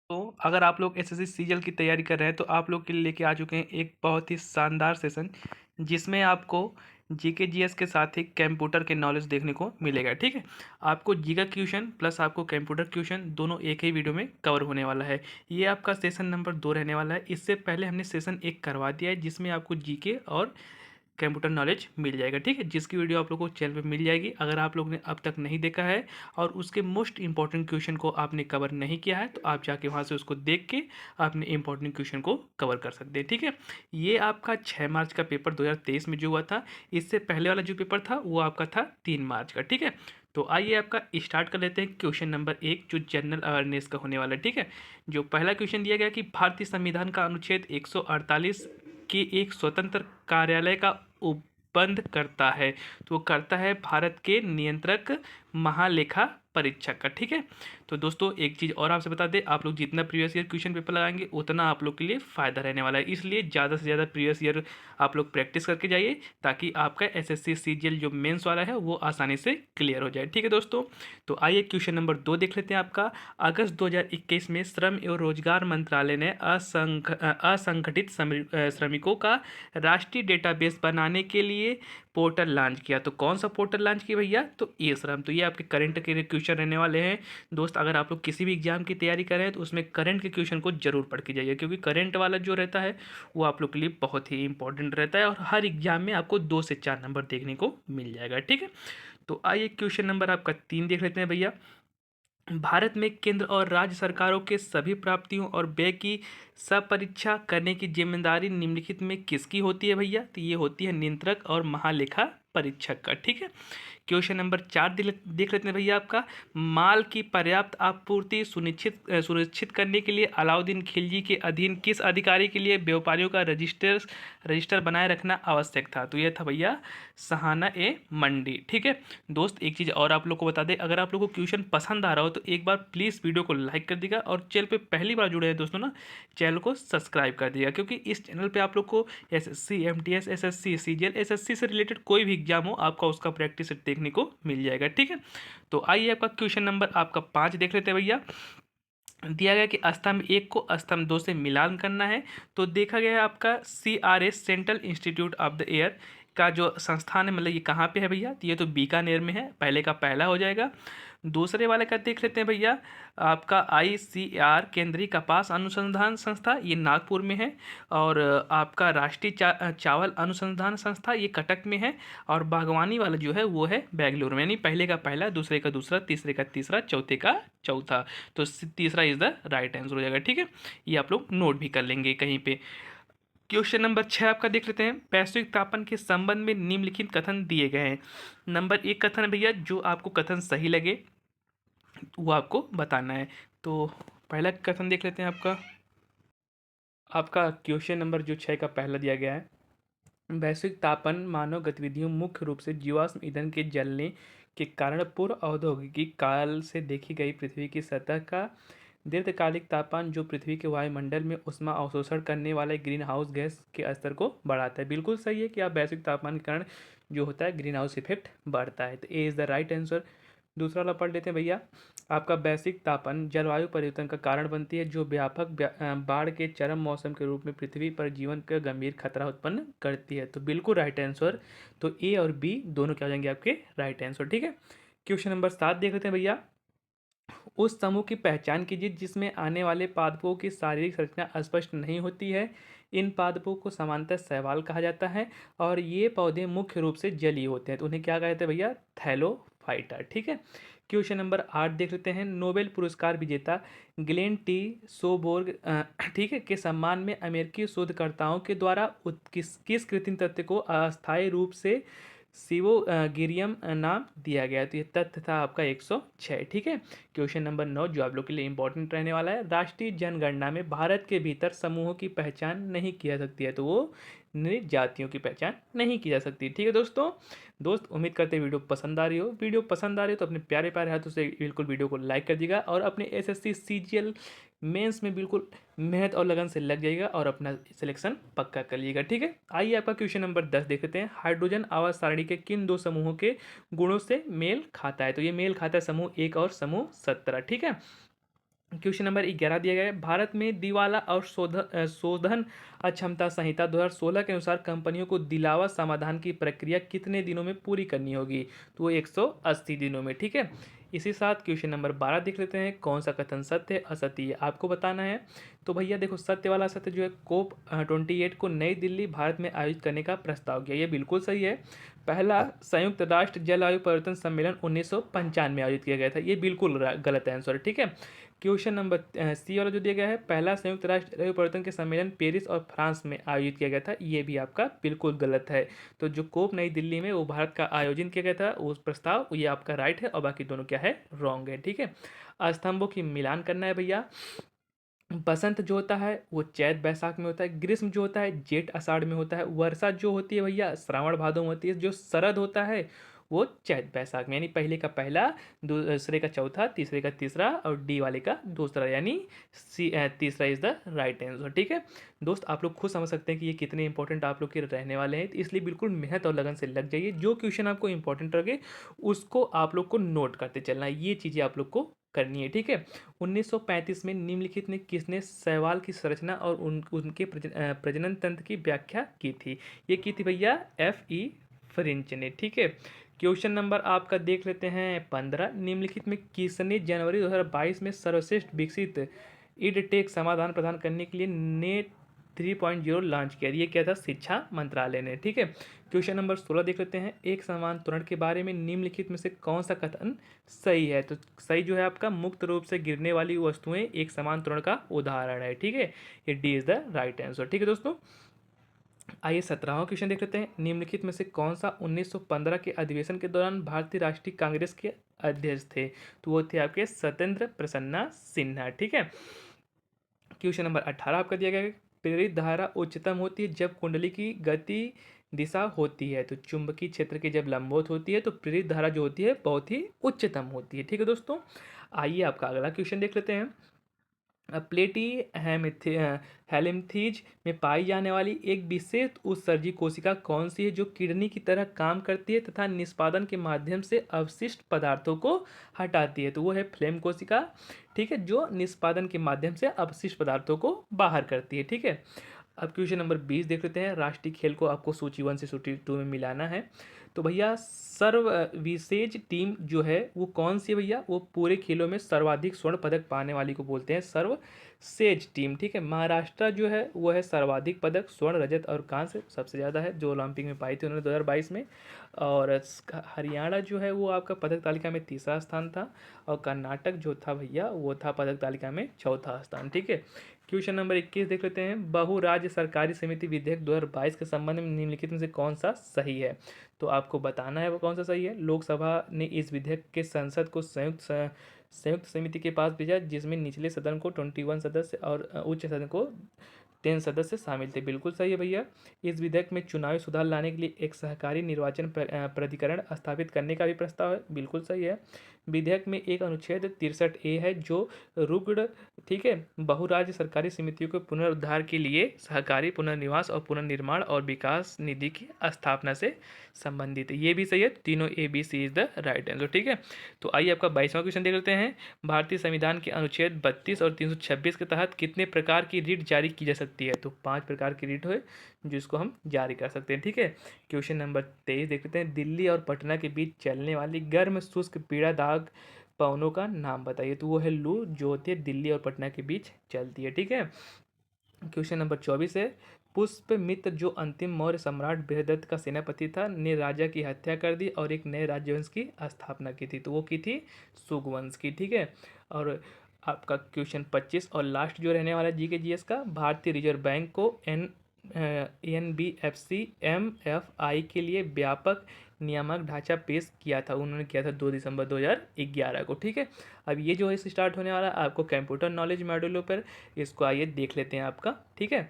तो अगर आप लोग एसएससी सीजीएल की तैयारी कर रहे हैं तो आप लोग के लिए लेके आ चुके हैं एक बहुत ही शानदार सेशन, जिसमें आपको जीके जीएस के साथ ही कंप्यूटर के नॉलेज देखने को मिलेगा। ठीक है, आपको जीके क्वेश्चन प्लस आपको कंप्यूटर क्वेश्चन दोनों एक ही वीडियो में कवर होने वाला है। ये आपका सेशन नंबर 2 रहने वाला है। इससे पहले हमने सेशन 1 करवा दिया है, जिसमें आपको जीके और कंप्यूटर नॉलेज मिल जाएगा। ठीक है, जिसकी वीडियो आप लोगों को चैनल पे मिल जाएगी। अगर आप लोग ने अब तक नहीं देखा है और उसके मोस्ट इंपॉर्टेंट क्वेश्चन को आपने कवर नहीं किया है, तो आप जाके वहाँ से उसको देख के अपने इंपॉर्टेंट क्वेश्चन को कवर कर सकते हैं। ठीक है, ये आपका 6 मार्च का पेपर 2023 में जो हुआ था। इससे पहले वाला जो पेपर था वो आपका था 3 मार्च का। ठीक है, तो आइए आपका स्टार्ट कर लेते हैं क्वेश्चन नंबर 1, जो जनरल अवेयरनेस का होने वाला है। ठीक है, जो पहला क्वेश्चन दिया गया कि भारतीय संविधान का अनुच्छेद 148 कि एक स्वतंत्र कार्यालय का उपबंध करता है, तो वो करता है भारत के नियंत्रक महालेखा परीक्षक का। ठीक है, तो दोस्तों एक चीज़ और आपसे बता दें, आप लोग जितना प्रीवियस ईयर क्वेश्चन पेपर लगाएंगे उतना आप लोग के लिए फ़ायदा रहने वाला है। इसलिए ज़्यादा से ज़्यादा प्रीवियस ईयर आप लोग प्रैक्टिस करके जाइए, ताकि आपका एसएससी सीजीएल जो मेंस वाला है वो आसानी से क्लियर हो जाए। ठीक है दोस्तों, तो आइए क्वेश्चन नंबर 2 देख लेते हैं आपका। अगस्त 2021 में श्रम एवं रोजगार मंत्रालय ने असंगठित श्रमिकों का राष्ट्रीय डेटाबेस बनाने के लिए पोर्टल लॉन्च किया। तो कौन सा पोर्टल लॉन्च किया भैया? तो ई श्रम। तो ये आपके करंट के क्वेश्चन रहने वाले हैं दोस्त। अगर आप लोग किसी भी एग्जाम की तैयारी कर रहे हैं तो उसमें करंट के क्वेश्चन को जरूर पढ़ के जाइए, क्योंकि करंट वाला जो रहता है वो आप लोग के लिए बहुत ही इंपॉर्टेंट रहता है और हर एग्जाम में आपको 2 से 4 नंबर देखने को मिल जाएगा। ठीक है, तो आइए क्वेश्चन नंबर आपका 3 देख लेते हैं भैया। भारत में केंद्र और राज्य सरकारों के सभी प्राप्तियों और व्यय की सपरीक्षा करने की जिम्मेदारी निम्नलिखित में किसकी होती है भैया? तो ये होती है नियंत्रक और महालेखा परीक्षक का। ठीक है, क्वेश्चन नंबर 4 देख लेते हैं भैया आपका। माल की पर्याप्त आपूर्ति सुनिश्चित करने के लिए अलाउद्दीन खिलजी के अधीन किस अधिकारी के लिए व्यापारियों का रजिस्टर बनाए रखना आवश्यक था? तो यह था भैया सहाना ए मंडी। ठीक है दोस्त, एक चीज़ और आप लोग को बता दें, अगर आप लोग को क्वेश्चन पसंद आ रहा हो तो एक बार प्लीज़ वीडियो को लाइक कर दीजिएगा, और चैनल पे पहली बार जुड़े हैं दोस्तों ना, चैनल को सब्सक्राइब कर दीजिएगा, क्योंकि इस चैनल पे आप लोग को SSC MTS SSC CGL SSC से रिलेटेड कोई भी एग्जाम हो, आपका उसका प्रैक्टिस देखने को मिल जाएगा। ठीक है, तो आइए आपका क्वेश्चन नंबर आपका 5 देख लेते हैं भैया। दिया गया कि स्तंभ 1 को स्तंभ 2 से मिलान करना है। तो देखा गया है आपका CRS central institute of the air का जो संस्थान है, मतलब ये कहाँ पे है भैया? तो ये तो बीकानेर में है, पहले का पहला हो जाएगा। दूसरे वाले का देख लेते हैं भैया, आपका आईसीआर केंद्रीय कपास अनुसंधान संस्था, ये नागपुर में है। और आपका राष्ट्रीय चावल अनुसंधान संस्था, ये कटक में है। और बागवानी वाला जो है वो है बेंगलुरु में, यानी पहले का पहला, दूसरे का दूसरा, तीसरे का तीसरा, चौथे का चौथा। तो तीसरा इज द राइट आंसर हो जाएगा। ठीक है, ये आप लोग नोट भी कर लेंगे कहीं पे। क्वेश्चन नंबर 6 आपका देख लेते हैं। वैश्विक तापन के संबंध में निम्नलिखित कथन दिए गए हैं। नंबर 1 कथन है भैया, जो आपको कथन सही लगे वो आपको बताना है। तो पहला कथन देख लेते हैं आपका। आपका क्वेश्चन नंबर जो 6 का पहला दिया गया है, वैश्विक तापन मानव गतिविधियों मुख्य रूप से जीवाश्म ईंधन के जलने के कारण पूर्व औद्योगिक काल से देखी गई पृथ्वी की सतह का दीर्घकालिक तापमान, जो पृथ्वी के वायुमंडल में ऊष्मा अवशोषण करने वाले ग्रीन हाउस गैस के स्तर को बढ़ाता है। बिल्कुल सही है कि आप वैश्विक तापमान के कारण जो होता है ग्रीन हाउस इफेक्ट बढ़ता है, तो A is the right answer. दूसरा वाला पढ़ लेते हैं भैया। आपका वैश्विक तापन जलवायु परिवर्तन का कारण बनती है, जो व्यापक बाढ़ के चरम मौसम के रूप में पृथ्वी पर जीवन का गंभीर खतरा उत्पन्न करती है। तो बिल्कुल राइट आंसर। तो ए और बी दोनों क्या हो जाएंगे आपके राइट आंसर। ठीक है, क्वेश्चन नंबर 7 देख लेते हैं भैया। उस समूह की पहचान कीजिए जिसमें आने वाले पादपों की शारीरिक संरचना स्पष्ट नहीं होती है। इन पादपों को सामान्यतः शैवाल कहा जाता है, और ये पौधे मुख्य रूप से जलीय होते हैं। तो उन्हें क्या कहते हैं भैया? थैलोफाइटा। ठीक है, क्वेश्चन नंबर 8 देख लेते हैं। नोबेल पुरस्कार विजेता ग्लेन टी सोबोर्ग ठीक है के सम्मान में अमेरिकी शोधकर्ताओं के द्वारा किस कृत्रिम तत्व को अस्थायी रूप से सिवोगिरियम नाम दिया गया? तो ये तथ्य था आपका 106। ठीक है, क्वेश्चन नंबर 9 जो आप लोग के लिए इंपॉर्टेंट रहने वाला है। राष्ट्रीय जनगणना में भारत के भीतर समूहों की पहचान नहीं की जा सकती है, तो वो नृ जातियों की पहचान नहीं की जा सकती। ठीक है दोस्त उम्मीद करते हैं वीडियो पसंद आ रही हो। वीडियो पसंद आ रही हो तो अपने प्यारे प्यारे हाथों से बिल्कुल वीडियो को लाइक कर दीजिएगा, और अपने एसएससी सीजीएल मेंस में बिल्कुल मेहनत और लगन से लग जाइएगा और अपना सिलेक्शन पक्का कर लीजिएगा। ठीक है, आइए आपका क्वेश्चन नंबर 10 देखते हैं। हाइड्रोजन आवास सारणी के किन दो समूहों के गुणों से मेल खाता है? तो ये मेल खाता है समूह 1 और समूह 17। ठीक है, क्वेश्चन नंबर 11 दिया गया है, भारत में दिवाला और शोधन अक्षमता संहिता 2016 के अनुसार कंपनियों को दिलावा समाधान की प्रक्रिया कितने दिनों में पूरी करनी होगी? तो वो 180 दिनों में, ठीक है। इसी साथ क्वेश्चन नंबर 12 देख लेते हैं, कौन सा कथन सत्य है असत्य ये आपको बताना है। तो भैया देखो, सत्य वाला सत्य जो है, कोप 28 को नई दिल्ली भारत में आयोजित करने का प्रस्ताव किया, ये बिल्कुल सही है। पहला संयुक्त राष्ट्र जलवायु परिवर्तन सम्मेलन 1995 में आयोजित किया गया था, ये बिल्कुल गलत आंसर है, ठीक है। क्वेश्चन नंबर सी वाला जो दिया गया है, पहला संयुक्त राष्ट्र जलवायु परिवर्तन के सम्मेलन पेरिस और फ्रांस में आयोजित किया गया था, ये भी आपका बिल्कुल गलत है। तो जो कोप नई दिल्ली में वो भारत का आयोजन किया गया था, उस प्रस्ताव ये आपका राइट है, और बाकी दोनों क्या है, रॉन्ग है, ठीक है। स्तंभों की मिलान करना है भैया। बसंत जो होता है वो चैत बैसाख में होता है, ग्रीष्म जो होता है जेठ आषाढ़ में होता है, वर्षा जो होती है भैया श्रावण भादो में होती है, जो शरद होता है वो चैत बैसाख में, यानी पहले का पहला, दूसरे का चौथा, तीसरे का तीसरा और डी वाले का दूसरा, यानी तीसरा इज द राइट आंसर, ठीक है। दोस्त आप लोग खुद समझ सकते हैं कि ये कितने इंपॉर्टेंट आप लोग के रहने वाले हैं, तो इसलिए बिल्कुल मेहनत और लगन से लग जाइए, जो क्वेश्चन आपको इंपॉर्टेंट लगे उसको आप लोग को नोट करते चलना है, ये चीज़ें आप लोग को करनी है, ठीक है। 1935 में निम्नलिखित में किसने शैवाल की संरचना और उनके प्रजनन तंत्र की व्याख्या की थी? ये की थी भैया F.E. फ्रिंच ने, ठीक है। क्वेश्चन नंबर आपका देख लेते हैं 15, निम्नलिखित में किसने जनवरी 2022 में सर्वश्रेष्ठ विकसित ईडटेक समाधान प्रदान करने के लिए नेट 3.0 लॉन्च किया? ये क्या था? शिक्षा मंत्रालय ने, ठीक है। क्वेश्चन नंबर 16 देख लेते हैं, एक समान त्वरण के बारे में निम्नलिखित में से कौन सा कथन सही है? तो सही जो है आपका, मुक्त रूप से गिरने वाली वस्तुएं एक समान त्वरण का उदाहरण है, ठीक है। ये D is the right answer, ठीक है दोस्तों। आइए 17वां क्वेश्चन देख लेते हैं, निम्नलिखित में से कौन सा 1915 के अधिवेशन के दौरान भारतीय राष्ट्रीय कांग्रेस के अध्यक्ष थे? तो वो थे आपके सत्येंद्र प्रसन्ना सिन्हा, ठीक है। क्वेश्चन नंबर 18 आपका दिया गया है, प्रेरित धारा उच्चतम होती है जब कुंडली की गति दिशा होती है, तो चुंबकीय क्षेत्र की जब लंबवत होती है तो प्रेरित धारा जो होती है बहुत ही उच्चतम होती है, ठीक है दोस्तों। आइए आपका अगला क्वेश्चन देख लेते हैं, प्लेटी हेलिम्थीज में पाई जाने वाली एक विशेष उत्सर्जी कोशिका कौन सी है जो किडनी की तरह काम करती है तथा निष्पादन के माध्यम से अवशिष्ट पदार्थों को हटाती है? तो वो है फ्लेम कोशिका, ठीक है, जो निष्पादन के माध्यम से अवशिष्ट पदार्थों को बाहर करती है, ठीक है। अब क्वेश्चन नंबर 20 देख लेते हैं, राष्ट्रीय खेल को आपको सूची 1 से सूची 2 में मिलाना है। तो भैया सर्व विशेष टीम जो है वो कौन सी है भैया? वो पूरे खेलों में सर्वाधिक स्वर्ण पदक पाने वाली को बोलते हैं सर्वसेज टीम, ठीक है। महाराष्ट्र जो है वो है सर्वाधिक पदक, स्वर्ण रजत और कांस्य सबसे ज़्यादा है, जो ओलंपिक में पाई थी उन्होंने 2022 में। और हरियाणा जो है वो आपका पदक तालिका में तीसरा स्थान था, और कर्नाटक जो था भैया वो था पदक तालिका में चौथा स्थान, ठीक है। क्वेश्चन नंबर 21 देख लेते हैं, बहु राज्य सरकारी समिति विधेयक 2022 के संबंध में निम्नलिखित में से कौन सा सही है? तो आपको बताना है वो कौन सा सही है। लोकसभा ने इस विधेयक के संसद को संयुक्त समिति के पास भेजा, जिसमें निचले सदन को 21 सदस्य और उच्च सदन को 10 सदस्य शामिल थे, बिल्कुल सही है भैया। इस विधेयक में चुनावी सुधार लाने के लिए एक सहकारी निर्वाचन प्राधिकरण स्थापित करने का भी प्रस्ताव है, बिल्कुल सही है। विधेयक में एक अनुच्छेद 63A है जो रुग्ण, ठीक है, बहुराज्य सरकारी समितियों के पुनरुद्धार के लिए सहकारी पुनर्निवास और पुनर्निर्माण और विकास निधि की स्थापना से संबंधित है, ये भी सही है। तीनों ABC is the right answer, ठीक है। तो आइए आपका 22वां क्वेश्चन देख लेते हैं, भारतीय संविधान के अनुच्छेद 32 और 326 के तहत कितने प्रकार की रिट जारी की जा सकती है? तो 5 प्रकार की रिट है जिसको हम जारी कर सकते हैं, ठीक है। क्वेश्चन नंबर 23 देख लेते हैं, दिल्ली और पटना के बीच चलने वाली गर्म शुष्क पीड़ा दाग पवनों का नाम बताइए? तो वो है लू, जो होती है दिल्ली और पटना के बीच चलती है, ठीक है। क्वेश्चन नंबर 24 है, पुष्पमित्र जो अंतिम मौर्य सम्राट बृहदत्त का सेनापति था ने राजा की हत्या कर दी और एक नए राज्यवंश की स्थापना की थी? तो वो की थी सुगवंश की, ठीक है। और आपका क्वेश्चन 25 और लास्ट जो रहने वाला है GK GS का, भारतीय रिजर्व बैंक को NBFC MFI के लिए व्यापक नियामक ढांचा पेश किया था, उन्होंने किया था 2 दिसंबर 2011 को, ठीक है। अब ये जो है स्टार्ट होने वाला है आपको कंप्यूटर नॉलेज मॉड्यूल पर, इसको आइए देख लेते हैं आपका, ठीक है।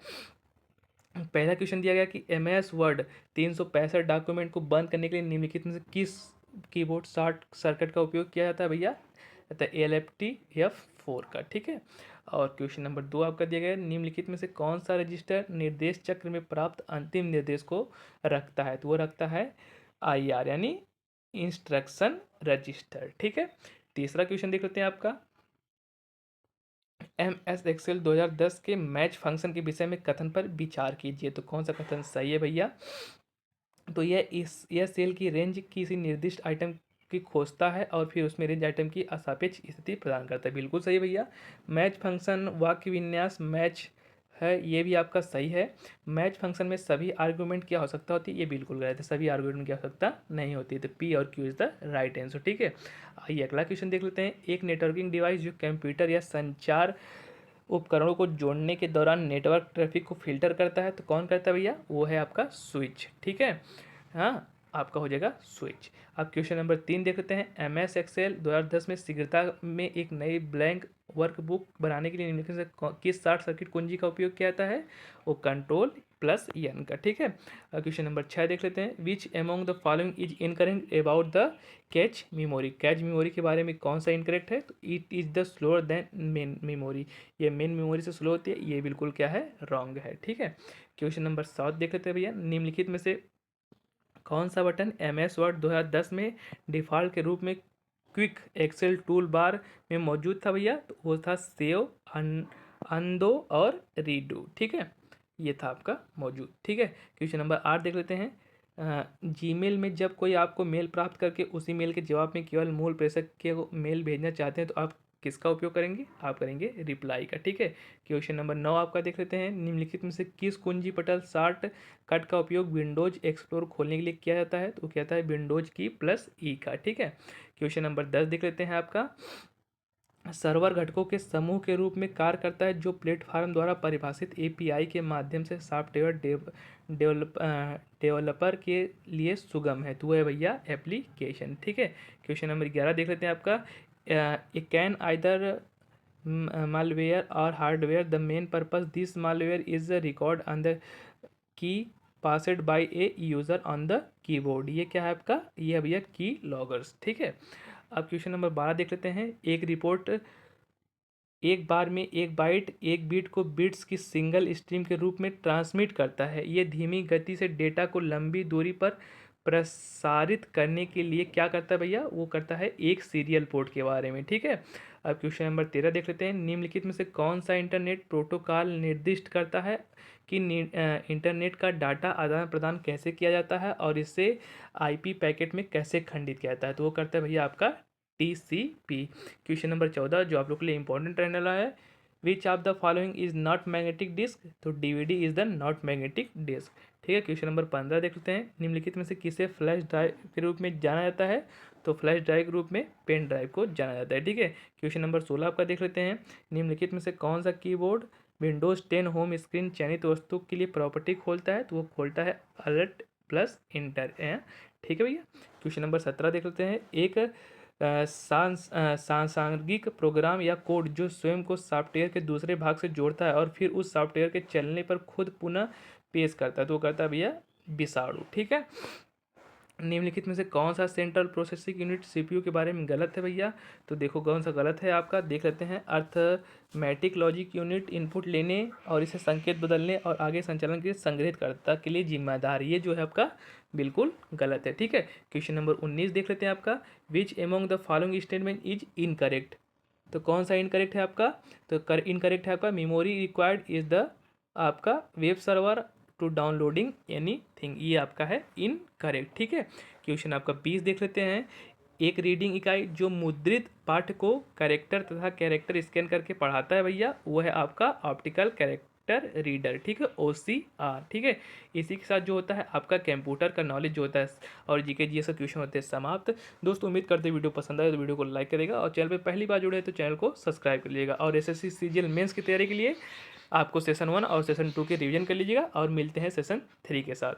पहला क्वेश्चन दिया गया कि MS वर्ड 365 डॉक्यूमेंट को बंद करने के लिए निम्नलिखित में से किस कीबोर्ड शॉर्ट सर्किट का उपयोग किया जाता है भैया? तो LFT F4 का, ठीक है। और क्वेश्चन नंबर 2 आपका दिया गया है, निम्नलिखित में से कौन सा रजिस्टर निर्देश चक्र में प्राप्त अंतिम निर्देश को रखता है? तो वो रखता है IR, यानी इंस्ट्रक्शन रजिस्टर, ठीक है। तीसरा क्वेश्चन देख लेते हैं आपका, MS एक्सेल 2010 के मैच फंक्शन के विषय में कथन पर विचार कीजिए। तो कौन सा कथन सही है भैया? तो यह सेल की रेंज किसी निर्दिष्ट आइटम की खोजता है और फिर उसमें रेंज आइटम की असापेक्ष स्थिति प्रदान करता है। बिल्कुल सही भैया। मैच फंक्शन वाक्य विन्यास मैच है, ये भी आपका सही है। मैच फंक्शन में सभी आर्गुमेंट की आवश्यकता होती है, ये बिल्कुल गलत है। सभी आर्गुमेंट की आवश्यकता नहीं होती, तो पी और Q is the right answer. ठीक है, आइए अगला क्वेश्चन देख लेते हैं। एक नेटवर्किंग डिवाइस जो कंप्यूटर या संचार उपकरणों को जोड़ने के दौरान नेटवर्क ट्रैफिक को फिल्टर करता है, तो कौन करता है भैया? वो है आपका स्विच। ठीक है, हाँ, आपका हो जाएगा स्विच। अब क्वेश्चन नंबर 3 देख लेते हैं। MS एक्सेल 2010 में शीघ्रता में एक नई ब्लैंक वर्कबुक बनाने के लिए निम्नलिखित से किस शॉर्ट सर्किट कुंजी का उपयोग किया जाता है? वो कंट्रोल प्लस एन का। ठीक है, क्वेश्चन नंबर 6 देख लेते हैं। विच among the following is incorrect about the cache memory? Cache memory के बारे में कौन सा इनकरेक्ट है? तो it is the slower then main memory, ये मेन मेमोरी से स्लो होती है, ये बिल्कुल क्या है? रॉन्ग है। ठीक है, क्वेश्चन नंबर 7 देख लेते हैं भैया। निम्नलिखित में से कौन सा बटन MS वर्ड 2010 में डिफ़ॉल्ट के रूप में क्विक एक्सेल टूल बार में मौजूद था भैया? तो वो था सेव, अनडो और रीडू। ठीक है, ये था आपका मौजूद। ठीक है, क्वेश्चन नंबर 8 देख लेते हैं। जीमेल में जब कोई आपको मेल प्राप्त करके उसी मेल के जवाब में केवल मूल प्रेषक के मेल भेजना चाहते हैं, तो आप किसका उपयोग करेंगे? आप करेंगे रिप्लाई का। ठीक है, क्वेश्चन नंबर 9 आपका देख लेते हैं। निम्नलिखित में से किस कुंजी पटल शॉर्ट कट का उपयोग विंडोज एक्सप्लोर खोलने के लिए किया जाता है? तो कहता है विंडोज की प्लस ई का। ठीक है, क्वेश्चन नंबर 10 देख लेते हैं आपका। सर्वर घटकों के समूह के रूप में कार्य करता है जो प्लेटफॉर्म द्वारा परिभाषित API के माध्यम से सॉफ्टवेयर डेवलपर के लिए सुगम है, तो वो है भैया एप्लीकेशन। ठीक है, क्वेश्चन नंबर 11 देख लेते हैं आपका। It can either malware or hardware. The main purpose this malware is a record on the key passed by a user on the keyboard. ये क्या है आपका? ये है भैया की लॉगर्स। ठीक है, अब क्वेश्चन नंबर 12 देख लेते हैं। एक रिपोर्ट एक बार में एक बाइट एक बीट को बिट्स की सिंगल स्ट्रीम के रूप में ट्रांसमिट करता है। ये धीमी गति से डेटा को लंबी दूरी पर प्रसारित करने के लिए क्या करता है भैया? वो करता है एक सीरियल पोर्ट के बारे में। ठीक है, अब क्वेश्चन नंबर 13 देख लेते हैं। निम्नलिखित में से कौन सा इंटरनेट प्रोटोकॉल निर्दिष्ट करता है कि इंटरनेट का डाटा आदान प्रदान कैसे किया जाता है और इसे IP पैकेट में कैसे खंडित किया जाता है? तो वो करता है भैया आपका TCP। क्वेश्चन नंबर 14 जो आप लोग के लिए इंपॉर्टेंट रहने वाला है। Which of the following is not magnetic disk? तो DVD is the not magnetic disk. ठीक है, क्वेश्चन नंबर 15 देख लेते हैं। निम्नलिखित में से किसे फ्लैश ड्राइव के रूप में जाना जाता है? तो फ्लैश ड्राइव के रूप में पेन ड्राइव को जाना जाता है। ठीक है, क्वेश्चन नंबर 16 आपका देख लेते हैं। निम्नलिखित में से कौन सा कीबोर्ड विंडोज 10 होम स्क्रीन चयनित वस्तु के लिए प्रॉपर्टी खोलता है? तो वो खोलता है अलर्ट प्लस इंटर। ठीक है भैया, क्वेश्चन नंबर 17 देख लेते हैं। एक सांसर्गिक प्रोग्राम या कोड जो स्वयं को सॉफ्टवेयर के दूसरे भाग से जोड़ता है और फिर उस सॉफ्टवेयर के चलने पर खुद पुनः पेश करता है, तो वो करता है भैया विषाणु। ठीक है, निम्नलिखित में से कौन सा सेंट्रल प्रोसेसिंग यूनिट CPU के बारे में गलत है भैया? तो देखो कौन सा गलत है आपका, देख लेते हैं। अर्थमेटिक लॉजिक यूनिट इनपुट लेने और इसे संकेत बदलने और आगे संचालन के लिए संग्रहित करता के लिए जिम्मेदार, ये जो है आपका बिल्कुल गलत है। ठीक है, क्वेश्चन नंबर 19 देख लेते हैं आपका। विच among the following statement is incorrect? तो कौन सा इनकरेक्ट है आपका? तो इनकरेक्ट है आपका मेमोरी रिक्वायर्ड इज द आपका web server to downloading anything, ये आपका है इनकरेक्ट। ठीक है, क्वेश्चन आपका 20 देख लेते हैं। एक रीडिंग इकाई जो मुद्रित पाठ को कैरेक्टर तथा कैरेक्टर स्कैन करके पढ़ाता है भैया, वो है आपका ऑप्टिकल कैरेक्टर रीडर। ठीक है, OCR। ठीक है, इसी के साथ जो होता है आपका कंप्यूटर का नॉलेज जो होता है और GK GS का क्वेश्चन होते हैं समाप्त। दोस्तों उम्मीद करते हैं वीडियो पसंद आए तो वीडियो को लाइक करेगा और चैनल पे पहली बार जुड़े तो चैनल को सब्सक्राइब कर लीजिएगा। और SSC CGL मेंस की तैयारी के लिए आपको सेशन 1 और सेशन 2 के रिवीजन कर लीजिएगा और मिलते हैं सेशन 3 के साथ।